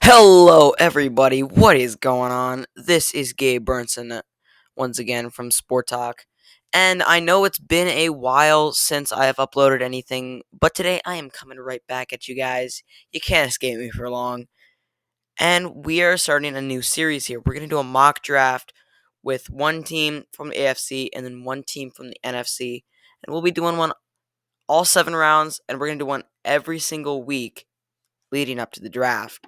Hello, everybody. What is going on? This is Gabe Burnson once again from Sport Talk. And I know it's been a while since I have uploaded anything, but today I am coming right back at you guys. You can't escape me for long. And we are starting a new series here. We're going to do a mock draft with one team from the AFC and then one team from the NFC. And we'll be doing one all 7 rounds, and we're going to do one every single week leading up to the draft.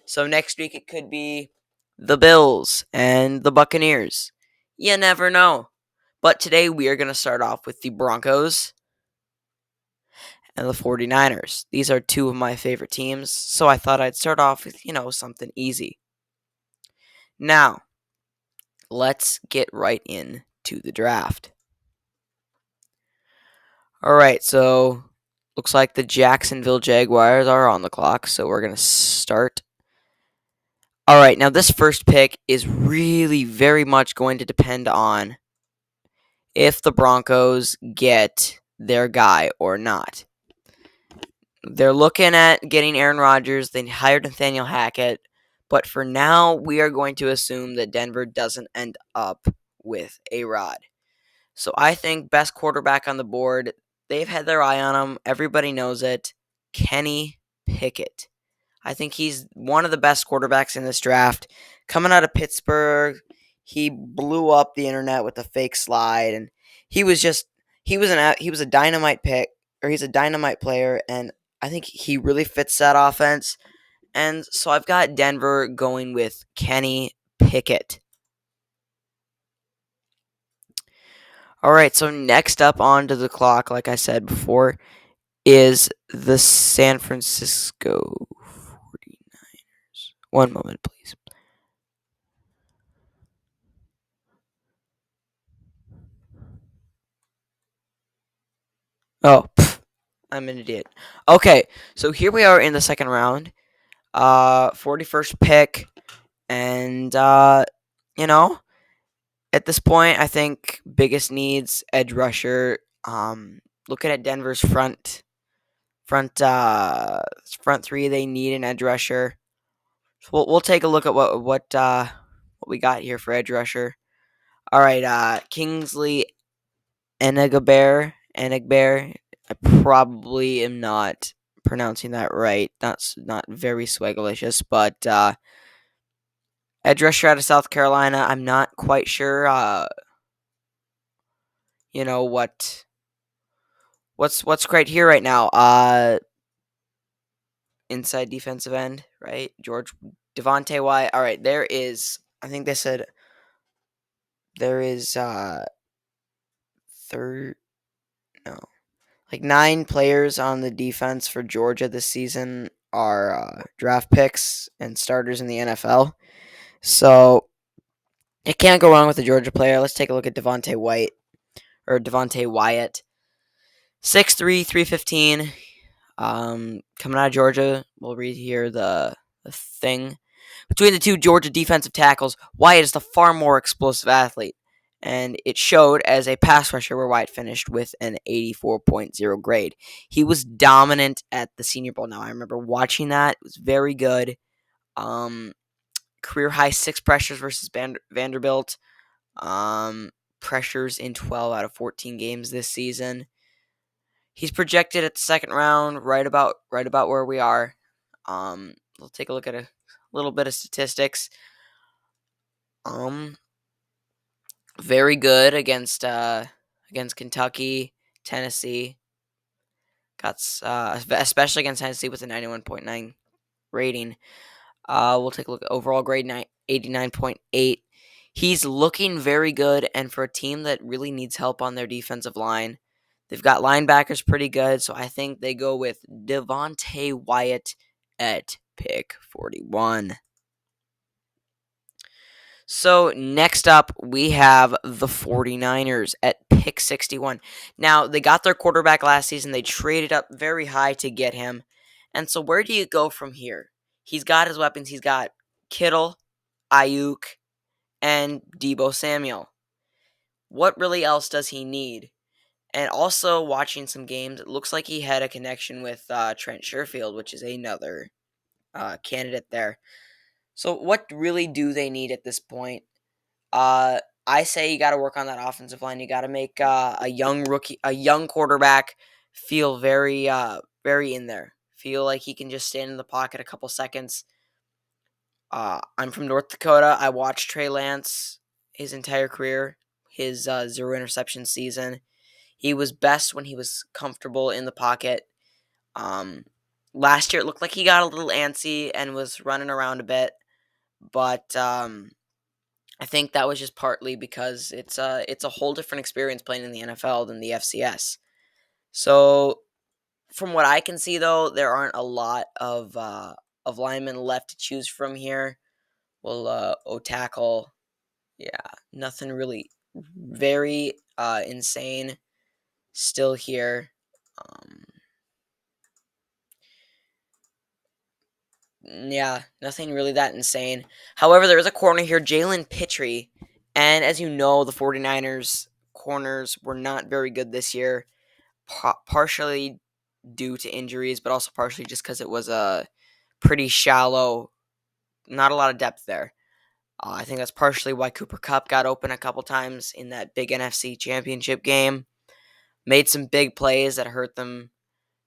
So next week it could be the Bills and the Buccaneers. You never know. But today we are going to start off with the Broncos and the 49ers. These are two of my favorite teams, so I thought I'd start off with, something easy. Now, let's get right into the draft. All right, so looks like the Jacksonville Jaguars are on the clock, so we're going to start. All right, now this first pick is really very much going to depend on if the Broncos get their guy or not. They're looking at getting Aaron Rodgers. They hired Nathaniel Hackett. But for now, we are going to assume that Denver doesn't end up with A-Rod. So I think best quarterback on the board, they've had their eye on him. Everybody knows it. Kenny Pickett. I think he's one of the best quarterbacks in this draft. Coming out of Pittsburgh, he blew up the internet with a fake slide, and he was a dynamite pick, or he's a dynamite player, and I think he really fits that offense. And so I've got Denver going with Kenny Pickett. All right, so next up onto the clock, like I said before, is the San Francisco 49ers. One moment, please. Oh, I'm an idiot. Okay, so here we are in the second round. 41st pick. And, at this point, I think biggest needs, edge rusher. Looking at Denver's front three, they need an edge rusher. So we'll take a look at what we got here for edge rusher. All right, Kingsley Enagbare. I probably am not pronouncing that right. That's not very swagalicious, but edge rusher out of South Carolina. I'm not quite sure. What's great here right now. Inside defensive end, right? George Devontae Wyatt. All right, there is. I think they said there is third. No, like 9 players on the defense for Georgia this season are draft picks and starters in the NFL. So it can't go wrong with the Georgia player. Let's take a look at Devontae Wyatt. 6'3", 315. Coming out of Georgia, we'll read here the thing. Between the two Georgia defensive tackles, Wyatt is the far more explosive athlete, and it showed as a pass rusher where Wyatt finished with an 84.0 grade. He was dominant at the Senior Bowl. Now, I remember watching that. It was very good. Career high 6 pressures versus Vanderbilt. Pressures in 12 out of 14 games this season. He's projected at the second round, right about where we are. We'll take a look at a little bit of statistics. Very good against Kentucky, Tennessee. Got especially against Tennessee with a 91.9 rating. We'll take a look at overall grade 89.8. He's looking very good, and for a team that really needs help on their defensive line, they've got linebackers pretty good, so I think they go with Devontae Wyatt at pick 41. So next up, we have the 49ers at pick 61. Now, they got their quarterback last season. They traded up very high to get him. And so where do you go from here? He's got his weapons. He's got Kittle, Ayuk, and Deebo Samuel. What really else does he need? And also, watching some games, it looks like he had a connection with Trent Sherfield, which is another candidate there. So what really do they need at this point? I say you got to work on that offensive line. You got to make a young quarterback feel very in there. Feel like he can just stand in the pocket a couple seconds. I'm from North Dakota. I watched Trey Lance his entire career, his 0 interception season. He was best when he was comfortable in the pocket. Um, Last year it looked like he got a little antsy and was running around a bit, but I think that was just partly because it's a whole different experience playing in the NFL than the FCS. So from what I can see, though, there aren't a lot of linemen left to choose from here. Well, O tackle, yeah, nothing really very insane still here. Um, yeah, nothing really that insane. However, there is a corner here, Jalen Pitre, and as you know, the 49ers corners were not very good this year, partially due to injuries, but also partially just because it was a pretty shallow, not a lot of depth there. I think that's partially why Cooper Kupp got open a couple times in that big NFC championship game. Made some big plays that hurt them.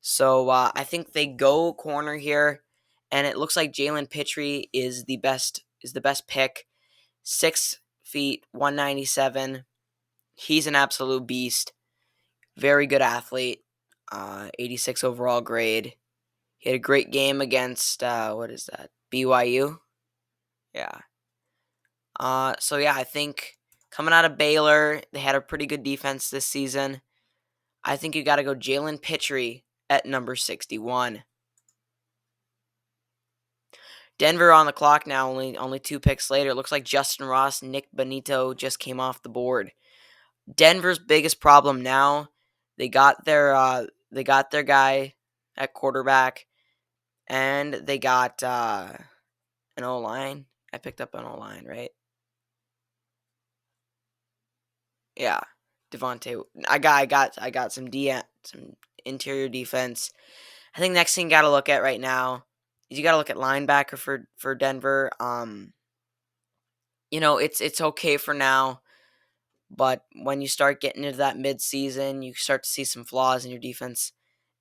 So I think they go corner here, and it looks like Jalen Pitre is the best pick. 6 feet 197. He's an absolute beast. Very good athlete. 86 overall grade. He had a great game against what is that? BYU. Yeah. So yeah, I think coming out of Baylor, they had a pretty good defense this season. I think you got to go Jalen Pitre at number 61. Denver on the clock now, only 2 picks later. It looks like Justin Ross, Nick Bonito just came off the board. Denver's biggest problem now, they got their guy at quarterback, and they got an O line. I picked up an O line, right? Yeah, Devontae. I got some interior defense. I think next thing you got to look at right now is you got to look at linebacker for Denver. It's okay for now, but when you start getting into that midseason, you start to see some flaws in your defense.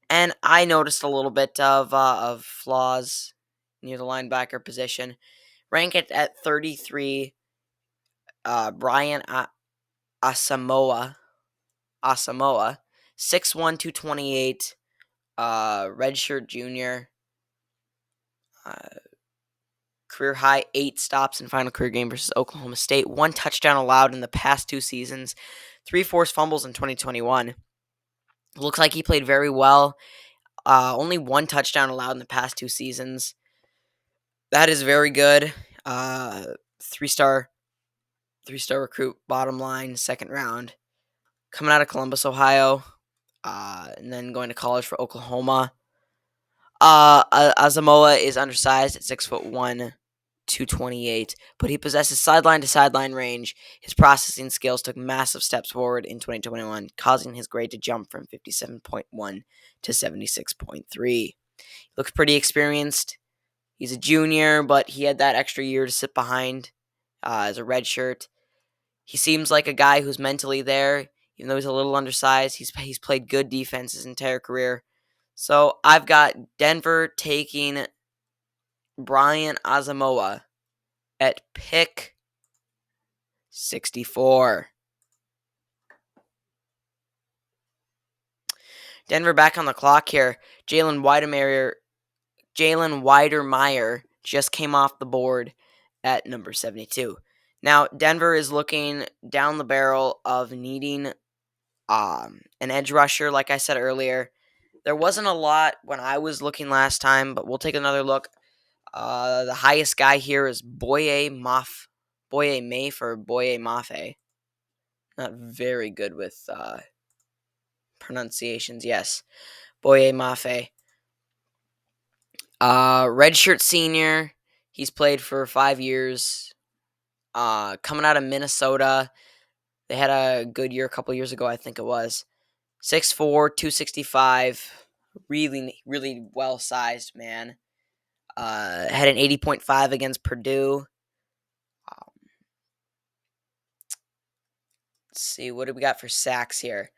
And I noticed a little bit of flaws near the linebacker position. Rank it at 33. Brian Asamoah, 6'1", 228, redshirt junior, uh, career high 8 stops in final career game versus Oklahoma State, 1 touchdown allowed in the past 2 seasons, 3 forced fumbles in 2021. Looks like he played very well. Only 1 touchdown allowed in the past 2 seasons. That is very good. 3-star, 3-star recruit, bottom line, second round. Coming out of Columbus, Ohio, and then going to college for Oklahoma. Azamoa is undersized at 6'1", 228, but he possesses sideline to sideline range. His processing skills took massive steps forward in 2021, causing his grade to jump from 57.1 to 76.3. Looks pretty experienced. He's a junior, but he had that extra year to sit behind as a redshirt. He seems like a guy who's mentally there, even though he's a little undersized. He's played good defense his entire career. So I've got Denver taking Brian Asamoah at pick 64. Denver back on the clock here. Jalen Weidermeyer just came off the board at number 72. Now, Denver is looking down the barrel of needing an edge rusher, like I said earlier. There wasn't a lot when I was looking last time, but we'll take another look. The highest guy here is Boye Mafe or Boye Mafe. Not very good with pronunciations. Yes, Boye Mafe. Redshirt senior. He's played for 5 years. Coming out of Minnesota. They had a good year a couple years ago, I think it was. 6'4", 265. Really, really well-sized man. Had an 80.5 against Purdue. Let's see, what do we got for sacks here?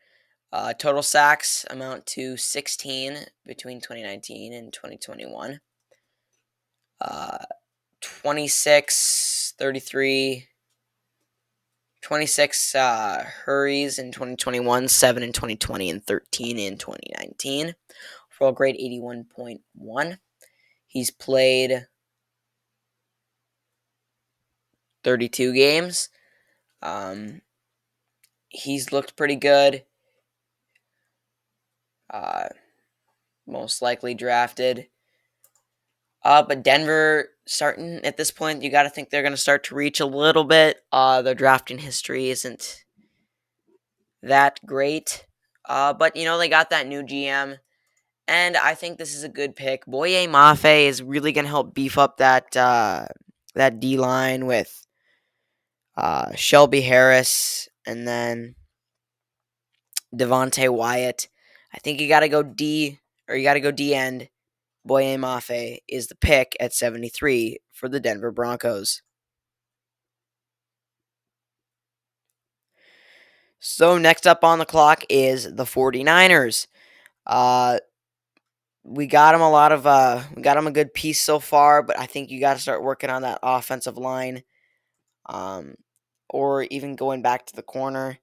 Total sacks amount to 16 between 2019 and 2021. 26, 33, 26 hurries in 2021, 7 in 2020, and 13 in 2019. Overall grade 81.1. He's played 32 games. He's looked pretty good. Most likely drafted. But Denver starting at this point, you got to think they're going to start to reach a little bit. Their drafting history isn't that great. But, they got that new GM. And I think this is a good pick. Boye Mafe is really going to help beef up that D-line with Shelby Harris and then Devontae Wyatt. I think you got to go D, or you got to go D end. Boye Mafe is the pick at 73 for the Denver Broncos. So next up on the clock is the 49ers. We got him a good piece so far, but I think you got to start working on that offensive line, or even going back to the corner.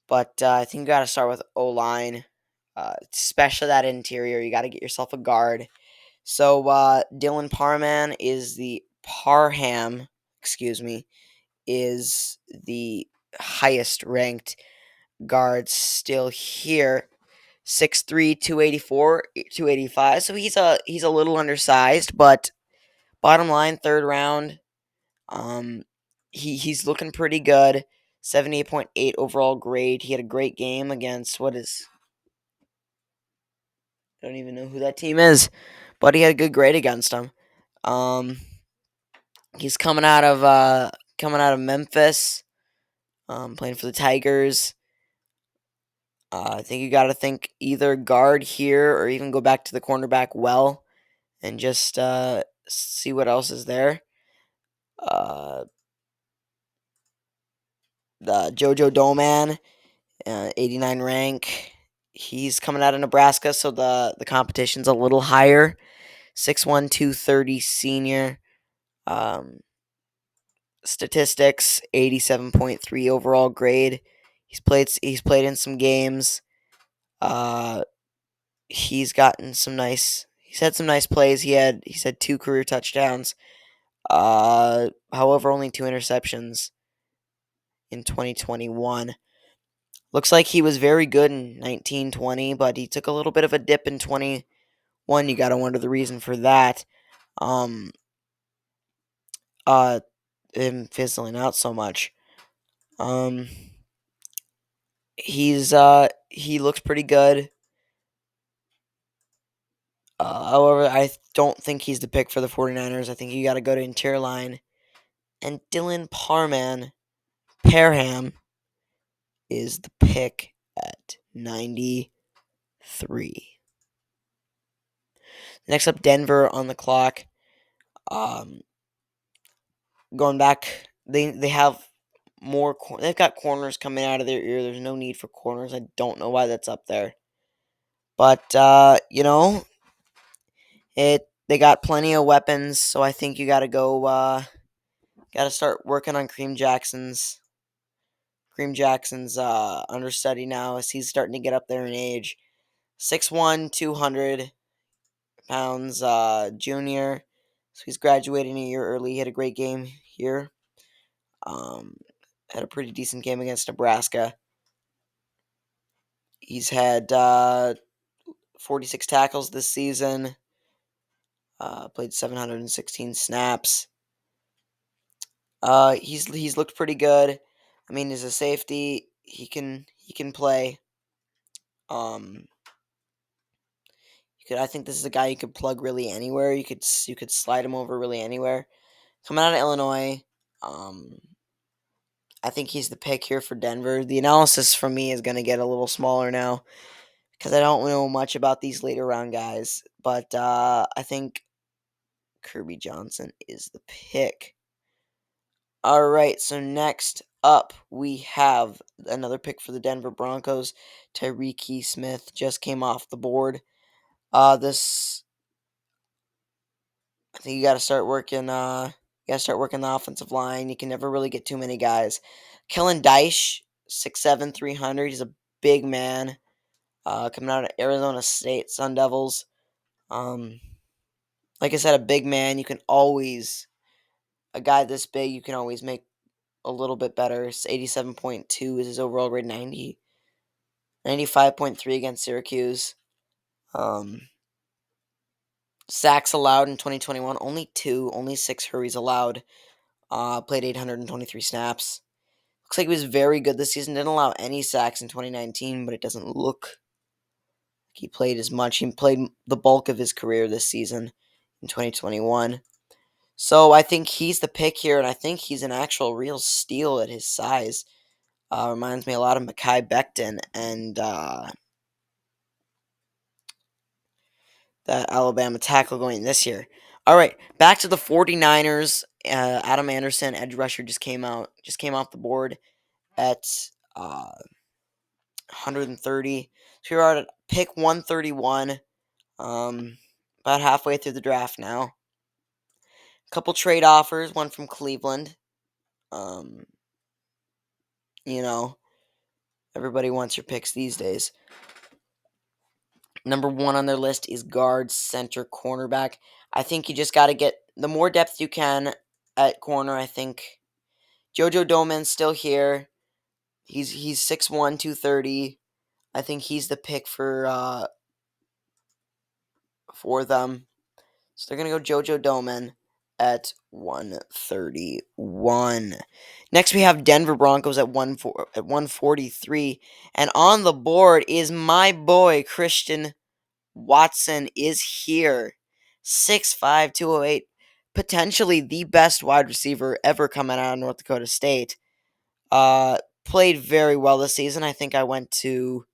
But I think you got to start with O-line, especially that interior. You got to get yourself a guard. So Dylan Parham is the highest ranked guard still here. 6'3", 284, 285. So he's a little undersized, but bottom line, third round. He's looking pretty good. 78.8 overall grade. He had a great game against I don't even know who that team is, but he had a good grade against them. He's coming out of Memphis, playing for the Tigers. I think you got to think either guard here or even go back to the cornerback and just see what else is there. The Jojo Doman, 89 rank. He's coming out of Nebraska, so the competition's a little higher. 6'1", 230 senior. Statistics, 87.3 overall grade. He's played in some games. He's had some nice plays. He's had 2 career touchdowns. However, only 2 interceptions in 2021. Looks like he was very good in 1920, but he took a little bit of a dip in 21. You got to wonder the reason for that. Him fizzling out so much. He looks pretty good. However, I don't think he's the pick for the 49ers. I think you got to go to interior line. And Dylan Parham is the pick at 93. Next up, Denver on the clock. Going back, they have more. They've got corners coming out of their ear. There's no need for corners. I don't know why that's up there, but they got plenty of weapons. So I think you got to go. Got to start working on Kareem Jackson's understudy now as he's starting to get up there in age. 6'1", 200 pounds, junior. So he's graduating a year early. He had a great game here. Had a pretty decent game against Nebraska. He's had 46 tackles this season. Played 716 snaps. He's looked pretty good. I mean, as a safety, he can play. I think this is a guy you could plug really anywhere. You could slide him over really anywhere. Coming out of Illinois, I think he's the pick here for Denver. The analysis for me is going to get a little smaller now because I don't know much about these later round guys. But I think Kirby Johnson is the pick. All right, so next up we have another pick for the Denver Broncos. Tyreek Smith just came off the board. This I think you got to start working. The offensive line. You can never really get too many guys. Kellen Dyche, 6'7", 300. He's a big man. Coming out of Arizona State Sun Devils. Like I said, a big man. A guy this big, you can always make a little bit better. It's 87.2 is his overall grade. 95.3 against Syracuse. Sacks allowed in 2021, only 2, only 6 hurries allowed. Played 823 snaps. Looks like he was very good this season. Didn't allow any sacks in 2019, but it doesn't look like he played as much. He played the bulk of his career this season in 2021. So I think he's the pick here, and I think he's an actual real steal at his size. Reminds me a lot of Mekhi Becton and that Alabama tackle going this year. All right, back to the 49ers. Adam Anderson, edge rusher, just came off the board at 130. So we're at pick 131. About halfway through the draft now. A couple trade offers, one from Cleveland. You know, everybody wants your picks these days. Number 1 on their list is guard, center, cornerback. I think you just got to get the more depth you can at corner. I think JoJo Doman's still here. He's 6'1", 230. I think he's the pick for them. So they're going to go JoJo Doman at 131. Next, we have Denver Broncos at 143. And on the board is my boy, Christian Watson is here. 6'5", 208. Potentially the best wide receiver ever coming out of North Dakota State. Played very well this season. I think I went to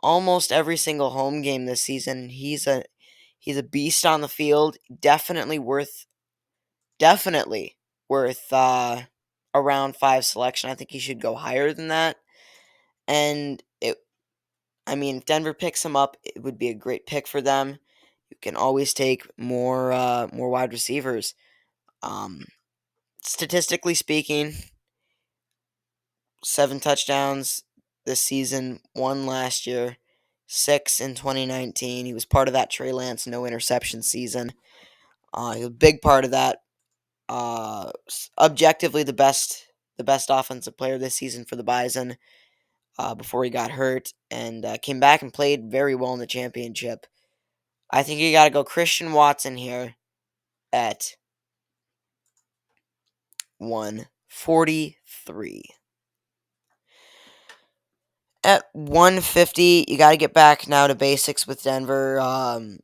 almost every single home game this season. He's a beast on the field. Definitely worth around 5 selection. I think he should go higher than that. And if Denver picks him up, it would be a great pick for them. You can always take more wide receivers. Statistically speaking, 7 touchdowns this season, 1 last year, 6 in 2019. He was part of that Trey Lance no interception season. He was a big part of that. Objectively, the best offensive player this season for the Bison. Before he got hurt and came back and played very well in the championship. I think you got to go Christian Watson here at 143. At 150, you got to get back now to basics with Denver. I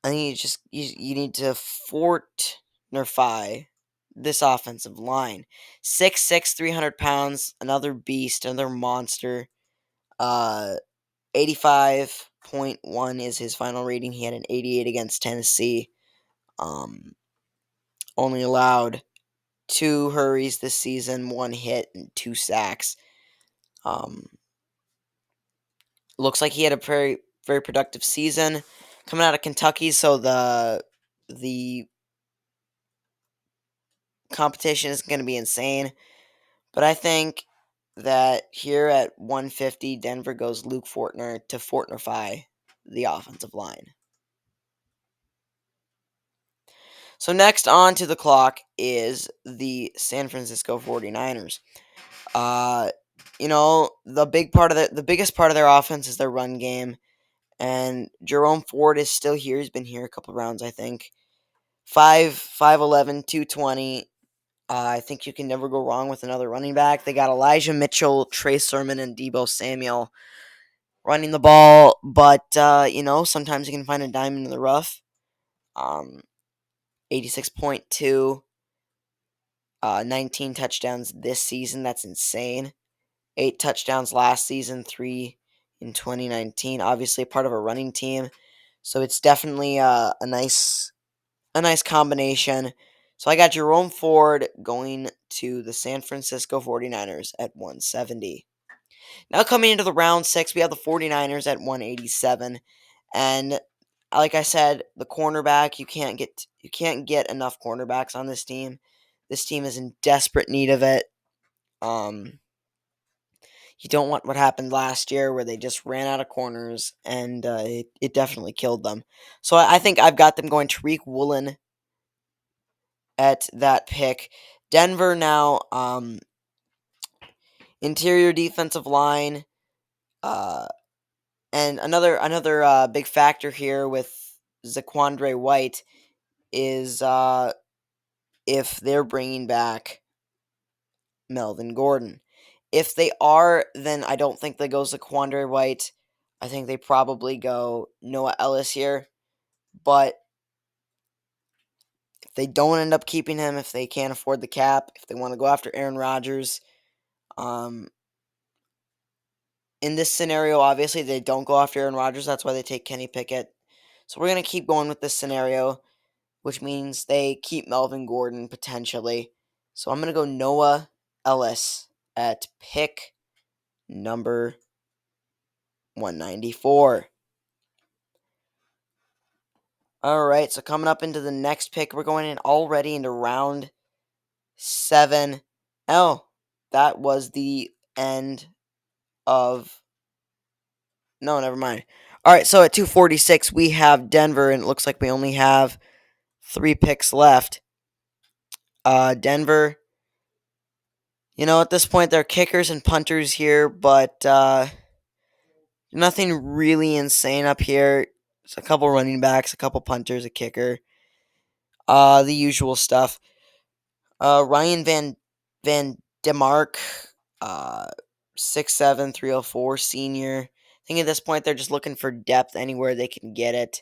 think you need to fortify this offensive line. 6'6", 300 pounds, another beast, another monster. 85.1 is his final rating. He had an 88 against Tennessee. Only allowed 2 hurries this season, 1 hit, and 2 sacks. Looks like he had a very, very productive season coming out of Kentucky, so the competition is going to be insane. But I think that here at 150, Denver goes Luke Fortner to fortify the offensive line. So next on to the clock is the San Francisco 49ers. The biggest part of their offense is their run game. And Jerome Ford is still here. He's been here a couple rounds, I think. 5'11", 220. I think you can never go wrong with another running back. They got Elijah Mitchell, Trey Sermon, and Deebo Samuel running the ball. But, sometimes you can find a diamond in the rough. 86.2. 19 touchdowns this season. That's insane. 8 touchdowns last season, 3 in 2019. Obviously, part of a running team. So it's definitely a nice a nice combination. So I got Jerome Ford going to the San Francisco 49ers at 170. Now coming into the round 6, we have the 49ers at 187. And like I said, the cornerback, you can't get enough cornerbacks on this team. This team is in desperate need of it. Um you don't want what happened last year where they just ran out of corners and it definitely killed them. So I think I've got them going Tariq Woolen at that pick. Denver now, interior defensive line, uh, and another big factor here with Zaquandre White is if they're bringing back Melvin Gordon. If they are, then I don't think they go Zaquandre White. I think they probably go Noah Ellis here. But if they don't end up keeping him, if they can't afford the cap, if they want to go after Aaron Rodgers, um, in this scenario, obviously, they don't go after Aaron Rodgers. That's why they take Kenny Pickett. So we're going to keep going with this scenario, which means they keep Melvin Gordon potentially. So I'm going to go Noah Ellis at pick number 194. All right, so coming up into the next pick, we're going in already into round 7. Oh, that was the end of. No, never mind. All right, so at 246, we have Denver, and it looks like we only have 3 picks left. Denver, at this point, they're kickers and punters here, but nothing really insane up here. It's a couple running backs, a couple punters, a kicker. The usual stuff. Ryan Van Demark, uh, 6'7", 304, senior. I think at this point they're just looking for depth anywhere they can get it.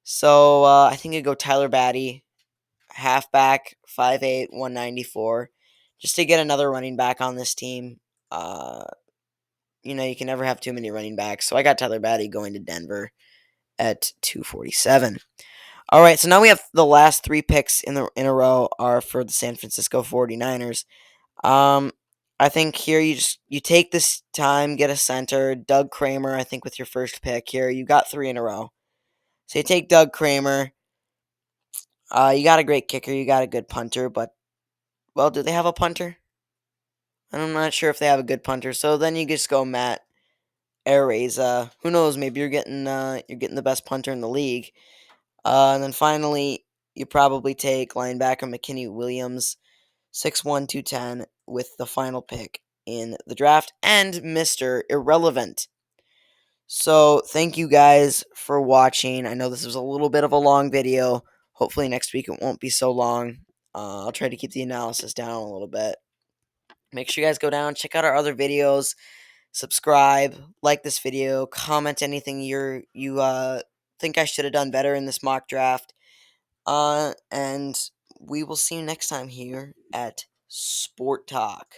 So I think I'd go Tyler Batty, halfback, 5'8", 194, just to get another running back on this team. Uh, you can never have too many running backs. So I got Tyler Batty going to Denver at 247. All right, so now we have the last 3 picks in a row are for the San Francisco 49ers. I think here you take this time, get a center, Doug Kramer. I think with your first pick here, you got 3 in a row. So you take Doug Kramer. You got a great kicker, you got a good punter, but well, do they have a punter? I'm not sure if they have a good punter. So then you just go Matt Araiza. Who knows? Maybe you're getting the best punter in the league. And then finally, you probably take linebacker McKinney Williams, 6'1", 210, with the final pick in the draft, and Mr. Irrelevant. So thank you guys for watching. I know this was a little bit of a long video. Hopefully next week it won't be so long. I'll try to keep the analysis down a little bit. Make sure you guys go down, check out our other videos, subscribe, like this video, comment anything you think I should have done better in this mock draft. And we will see you next time here at Sport Talk.